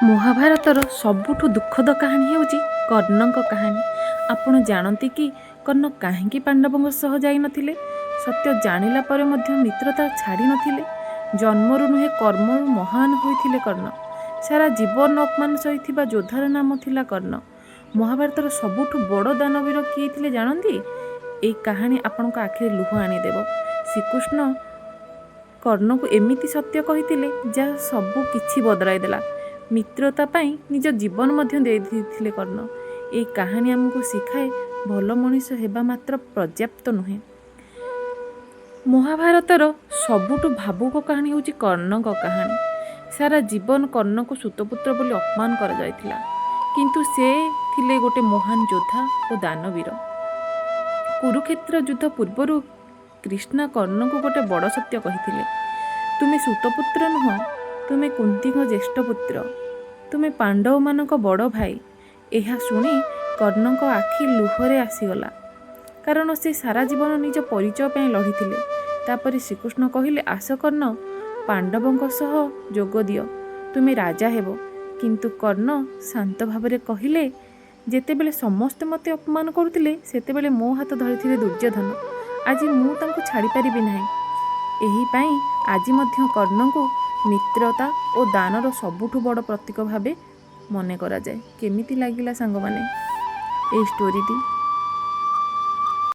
ମହାଭାରତର ସବୁଠୁ ଦୁଃଖଦ କାହାଣୀ ହେଉଛି କର୍ଣ୍ଣଙ୍କ କାହାଣୀ। ଆପଣ ଜାଣନ୍ତି କି କର୍ଣ୍ଣ କାହିଁକି ପାଣ୍ଡବଙ୍କ ସହ ଯାଇନଥିଲେ? ସତ୍ୟ ଜାଣିଲା ପରେ ମଧ୍ୟ ମିତ୍ରତା ଛାଡ଼ି ନଥିଲେ। ଜନ୍ମରୁ ନୁହେଁ କର୍ମରୁ ମହାନ ହୋଇଥିଲେ କର୍ଣ୍ଣ। ସାରା ଜୀବନ ଅପମାନ ସହିଥିବା ଯୋଦ୍ଧାର ନାମ ଥିଲା କର୍ଣ୍ଣ। ମହାଭାରତର ସବୁଠୁ ବଡ଼ ଦାନବୀର କିଏ ଥିଲେ ଜାଣନ୍ତି? ଏହି କାହାଣୀ ଆପଣଙ୍କ ଆଖିରେ ଲୁହ ଆଣିଦେବ। ଶ୍ରୀକୃଷ୍ଣ କର୍ଣ୍ଣକୁ ଏମିତି ସତ୍ୟ କହିଥିଲେ ଯାହା ସବୁ କିଛି ବଦଳାଇ ଦେଲା। ମିତ୍ରତା ପାଇଁ ନିଜ ଜୀବନ ମଧ୍ୟ ଦେଇଥିଲେ କର୍ଣ୍ଣ। ଏହି କାହାଣୀ ଆମକୁ ଶିଖାଏ ଭଲ ମଣିଷ ହେବା ମାତ୍ର ପର୍ଯ୍ୟାପ୍ତ ନୁହେଁ। ମହାଭାରତର ସବୁଠୁ ଭାବୁକ କାହାଣୀ ହେଉଛି କର୍ଣ୍ଣଙ୍କ କାହାଣୀ। ସାରା ଜୀବନ କର୍ଣ୍ଣକୁ ସୁତପୁତ୍ର ବୋଲି ଅପମାନ କରାଯାଇଥିଲା, କିନ୍ତୁ ସେ ଥିଲେ ଗୋଟେ ମହାନ ଯୋଦ୍ଧା ଓ ଦାନବୀର। କୁରୁକ୍ଷେତ୍ର ଯୁଦ୍ଧ ପୂର୍ବରୁ କ୍ରିଷ୍ଣା କର୍ଣ୍ଣଙ୍କୁ ଗୋଟେ ବଡ଼ ସତ୍ୟ କହିଥିଲେ। ତୁମେ ସୁତପୁତ୍ର ନୁହଁ, ତୁମେ କୁନ୍ତୀଙ୍କ ଜ୍ୟେଷ୍ଠ ପୁତ୍ର, ତୁମେ ପାଣ୍ଡବମାନଙ୍କ ବଡ଼ ଭାଇ। ଏହା ଶୁଣି କର୍ଣ୍ଣଙ୍କ ଆଖି ଲୁହରେ ଆସିଗଲା, କାରଣ ସେ ସାରା ଜୀବନ ନିଜ ପରିଚୟ ପାଇଁ ଲଢ଼ିଥିଲେ। ତାପରେ ଶ୍ରୀକୃଷ୍ଣ କହିଲେ, ଆସ କର୍ଣ୍ଣ, ପାଣ୍ଡବଙ୍କ ସହ ଯୋଗ ଦିଅ, ତୁମେ ରାଜା ହେବ। କିନ୍ତୁ କର୍ଣ୍ଣ ଶାନ୍ତ ଭାବରେ କହିଲେ, ଯେତେବେଳେ ସମସ୍ତେ ମୋତେ ଅପମାନ କରୁଥିଲେ ସେତେବେଳେ ମୋ ହାତ ଧରିଥିଲେ ଦୁର୍ଯ୍ୟୋଧନ। ଆଜି ମୁଁ ତାଙ୍କୁ ଛାଡ଼ିପାରିବି ନାହିଁ। ଏହିପାଇଁ ଆଜି ମଧ୍ୟ କର୍ଣ୍ଣଙ୍କୁ ମିତ୍ରତା ଓ ଦାନର ସବୁଠୁ ବଡ଼ ପ୍ରତୀକ ଭାବେ ମନେ କରାଯାଏ। କେମିତି ଲାଗିଲା ସାଙ୍ଗମାନେ ଏହି ଷ୍ଟୋରିଟି?